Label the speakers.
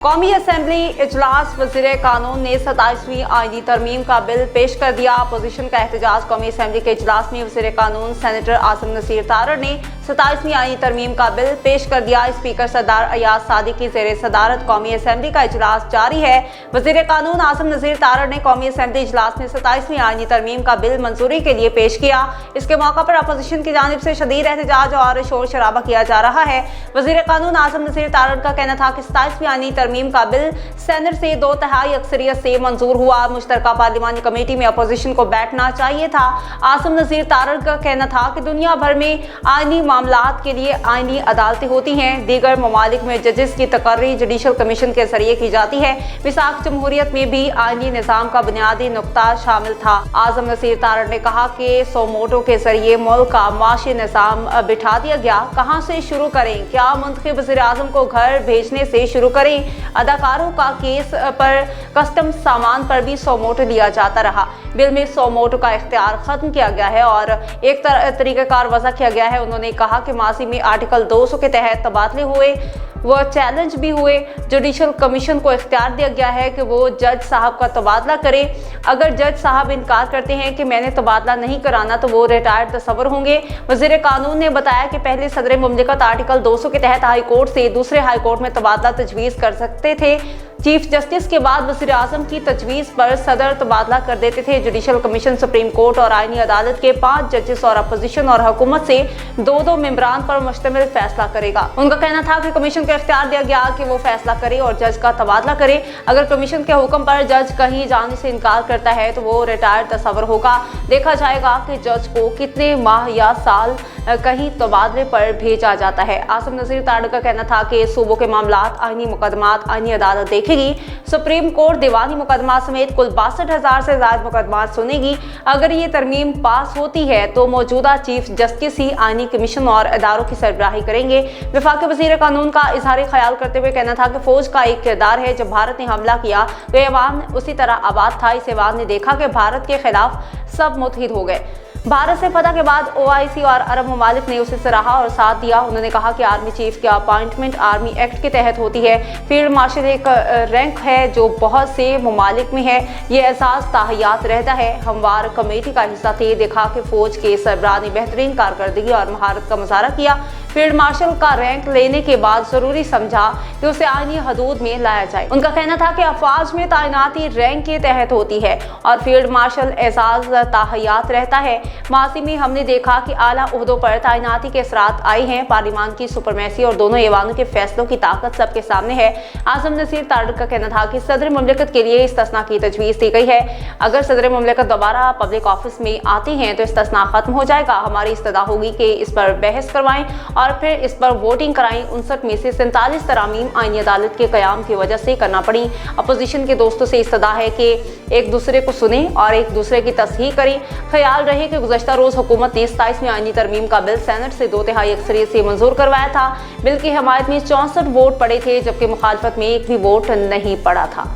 Speaker 1: कौमी असम्बली इजलास वज़ीर कानून ने 27वीं आईनी तरमीम का बिल पेश कर दिया। अपोजिशन का एहतजाज कौमी असम्बली के इजलास में वज़ीर कानून सेनेटर आसिम नसीर तारड़ ने 27वीं आईनी तरमीम का बिल पेश कर दिया। स्पीकर सरदार अयाज सादिक की ज़ेर सदारत कौमी असम्बली का इजलास जारी है। वज़ीर कानून आसिम नसीर तारड़ ने कौमी असम्बली इजलास में 27वीं आईनी तरमीम का बिल मंजूरी के लिए पेश किया। इसके मौका पर अपोजिशन की जानिब से शदीद एहतजाज और शोर शराबा किया जा रहा है। वज़ीर कानून आसिम नसीर तारड़ का कहना था कि 27वीं आईनी तरमीम का बिल सेनेट से 2/3 अक्सरियत से मंजूर हुआ। मुश्तरका पार्लिमानी कमेटी में अपोजिशन को बैठना चाहिए था। आसिम नसीर तारड़ का कहना था कि दुनिया भर में आईनी मामलात के लिए आईनी अदालतें होती हैं। दीगर ममालिक में जजेस की तकर्री जुडिशल कमीशन के जरिए की जाती है। विसाख जमहूरियत में भी आईनी निज़ाम का बुनियादी नुक्ता शामिल था। आसिम नसीर तारड़ ने कहा कि सोमोटो के जरिए मुल्क का माशी निज़ाम बिठा दिया गया। कहाँ से शुरू करें? क्या मुंतखब वज़ीर आज़म को घर भेजने से शुरू करें? अदाकारों का केस पर कस्टम सामान पर भी सोमोटो लिया जाता रहा। बिल में सोमोटो का इख्तियार खत्म किया गया है और एक तरीक़ाकार वज़ा किया गया है। उन्होंने कहा कि माजी में आर्टिकल 200 के तहत तबादले हुए, वह चैलेंज भी हुए। जुडिशल कमीशन को इख्तियार दिया गया है कि वो जज साहब का तबादला करे। अगर जज साहब इनकार करते हैं कि मैंने तबादला नहीं कराना तो वो रिटायर्ड तस्वर होंगे। वज़ीर कानून ने बताया कि पहले सदर मुमलिकत आर्टिकल 200 के तहत हाई कोर्ट से दूसरे हाई कोर्ट में तबादला तजवीज़ कर सकते थे। चीफ जस्टिस के बाद वज़ीर आज़म की तजवीज़ पर सदर तबादला कर देते थे। जुडिशल कमीशन सुप्रीम कोर्ट और आईनी अदालत के 5 जजेस और अपोजिशन और हुकूमत से 2-2 मेंबरान पर मुश्तमिल फैसला करेगा। उनका कहना था कि कमीशन को इख्तियार दिया गया कि वो फैसला करे और जज का तबादला करे। अगर कमीशन के हुक्म पर जज कहीं जाने से इनकार करता है तो वो रिटायर्ड तस्वर होगा। देखा जाएगा कि जज को कितने माह या साल कहीं तबादले पर भेजा जाता है। आसिम नसीर तारड़ का कहना था कि सूबों के मामलात आईनी मुकदमात आईनी अदालत देखेगी। सुप्रीम कोर्ट दीवानी मुकदमा समेत कुल 62,000 से ज्यादा मुकदमात सुनेगी। अगर ये तरमीम पास होती है तो मौजूदा चीफ जस्टिस ही आईनी कमीशन और इदारों की सरबराही करेंगे। वफाकी वज़ीर कानून का इजहार ख्याल करते हुए कहना था कि फौज का एक किरदार है। जब भारत ने हमला किया तो ऐवान उसी तरह आबाद था। इस ऐवान ने देखा कि भारत के खिलाफ सब मुत्तहिद हो गए। भारत से फतह के बाद OIC और अरब ममालिक ने उसे सराहा और साथ दिया। उन्होंने कहा कि आर्मी चीफ की अपॉइंटमेंट आर्मी एक्ट के तहत होती है। फील्ड मार्शल एक रैंक है जो बहुत से ममालिक में है। ये एहसास ताहियात रहता है। हमवार कमेटी का हिस्सा थे। देखा कि फौज के सरबराह ने बेहतरीन कारकर्दगी और महारत का मुजाहरा किया। फील्ड मार्शल का रैंक लेने के बाद जरूरी समझा कि उसे आईनी हदूद में लाया जाए। उनका कहना था कि अफवाज में तैनाती रैंक के तहत होती है और फील्ड मार्शल एजाज ताहियात रहता है। माजी में हमने देखा कि आला ओहदों पर तैनाती के असरात आए हैं। पार्लियामान की सुपरमेसी और दोनों ऐवानों के फैसलों की ताकत सबके सामने है। आसिम नसीर तारड़ का कहना था कि सदर मुमलिकत के लिए इस्तिस्ना की तजवीज़ दी गई है। अगर सदर मुमलिकत दोबारा पब्लिक ऑफिस में आते हैं तो इस्तिस्ना खत्म हो जाएगा। हमारी इस्तदा होगी कि इस पर बहस करवाएं और फिर इस पर वोटिंग कराएं। 59 में से 47 तरामीम आईनी अदालत के क़याम की वजह से करना पड़ी। अपोजिशन के दोस्तों से इस्तदा है कि एक दूसरे को सुने और एक दूसरे की तस्हीह करें। ख्याल रहे कि गुज़श्ता रोज़ हुकूमत ने 27वीं आईनी तरमीम का बिल सेनेट से 2/3 अक्सरियत से मंजूर करवाया था। बिल की हमायत में 64 वोट पड़े थे जबकि मुखालफत में एक भी वोट नहीं पड़ा था।